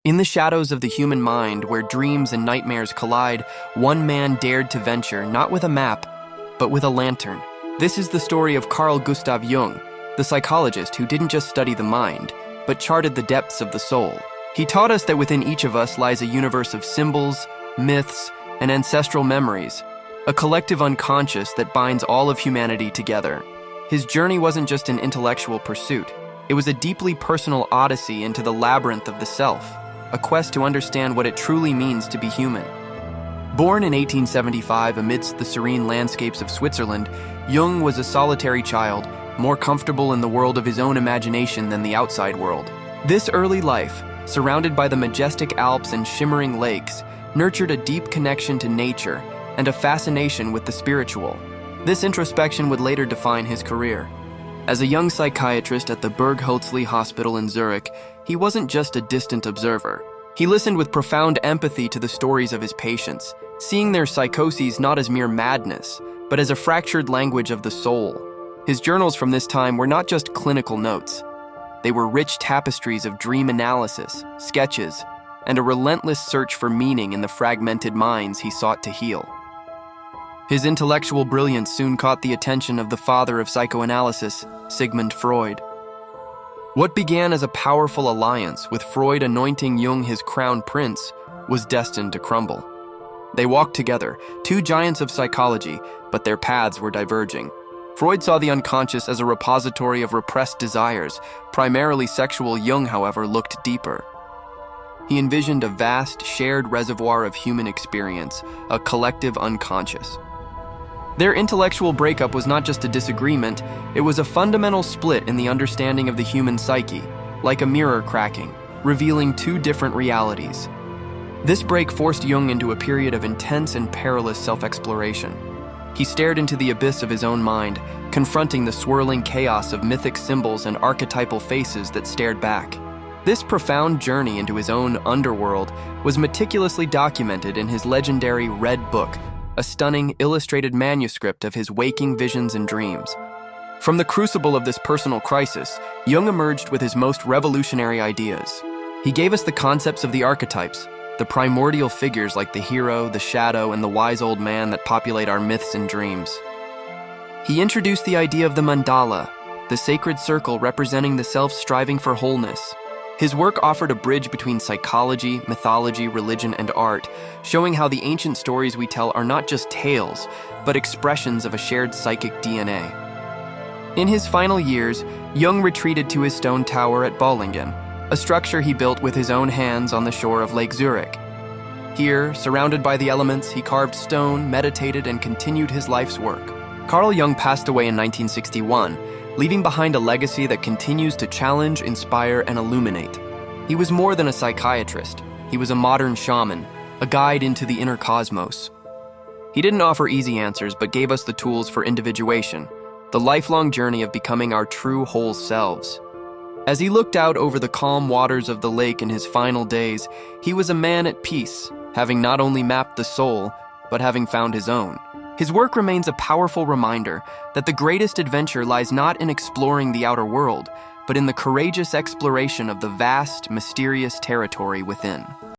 In the shadows of the human mind, where dreams and nightmares collide, one man dared to venture, not with a map, but with a lantern. This is the story of Carl Gustav Jung, the psychologist who didn't just study the mind, but charted the depths of the soul. He taught us that within each of us lies a universe of symbols, myths, and ancestral memories, a collective unconscious that binds all of humanity together. His journey wasn't just an intellectual pursuit. It was a deeply personal odyssey into the labyrinth of the self, a quest to understand what it truly means to be human. Born in 1875 amidst the serene landscapes of Switzerland, Jung was a solitary child, more comfortable in the world of his own imagination than the outside world. This early life, surrounded by the majestic Alps and shimmering lakes, nurtured a deep connection to nature and a fascination with the spiritual. This introspection would later define his career. As a young psychiatrist at the Burghölzli hospital in Zurich, he wasn't just a distant observer. He listened with profound empathy to the stories of his patients, seeing their psychoses not as mere madness, but as a fractured language of the soul. His journals from this time were not just clinical notes. They were rich tapestries of dream analysis, sketches, and a relentless search for meaning in the fragmented minds he sought to heal. His intellectual brilliance soon caught the attention of the father of psychoanalysis, Sigmund Freud. What began as a powerful alliance, with Freud anointing Jung his crown prince, was destined to crumble. They walked together, two giants of psychology, but their paths were diverging. Freud saw the unconscious as a repository of repressed desires, primarily sexual. Jung, however, looked deeper. He envisioned a vast, shared reservoir of human experience, a collective unconscious. Their intellectual breakup was not just a disagreement, it was a fundamental split in the understanding of the human psyche, like a mirror cracking, revealing two different realities. This break forced Jung into a period of intense and perilous self-exploration. He stared into the abyss of his own mind, confronting the swirling chaos of mythic symbols and archetypal faces that stared back. This profound journey into his own underworld was meticulously documented in his legendary Red Book, a stunning, illustrated manuscript of his waking visions and dreams. From the crucible of this personal crisis, Jung emerged with his most revolutionary ideas. He gave us the concepts of the archetypes, the primordial figures like the hero, the shadow, and the wise old man that populate our myths and dreams. He introduced the idea of the mandala, the sacred circle representing the self striving for wholeness. His work offered a bridge between psychology, mythology, religion, and art, showing how the ancient stories we tell are not just tales, but expressions of a shared psychic DNA. In his final years, Jung retreated to his stone tower at Bollingen, a structure he built with his own hands on the shore of Lake Zurich. Here, surrounded by the elements, he carved stone, meditated, and continued his life's work. Carl Jung passed away in 1961, leaving behind a legacy that continues to challenge, inspire, and illuminate. He was more than a psychiatrist. He was a modern shaman, a guide into the inner cosmos. He didn't offer easy answers, but gave us the tools for individuation, the lifelong journey of becoming our true whole selves. As he looked out over the calm waters of the lake in his final days, he was a man at peace, having not only mapped the soul, but having found his own. His work remains a powerful reminder that the greatest adventure lies not in exploring the outer world, but in the courageous exploration of the vast, mysterious territory within.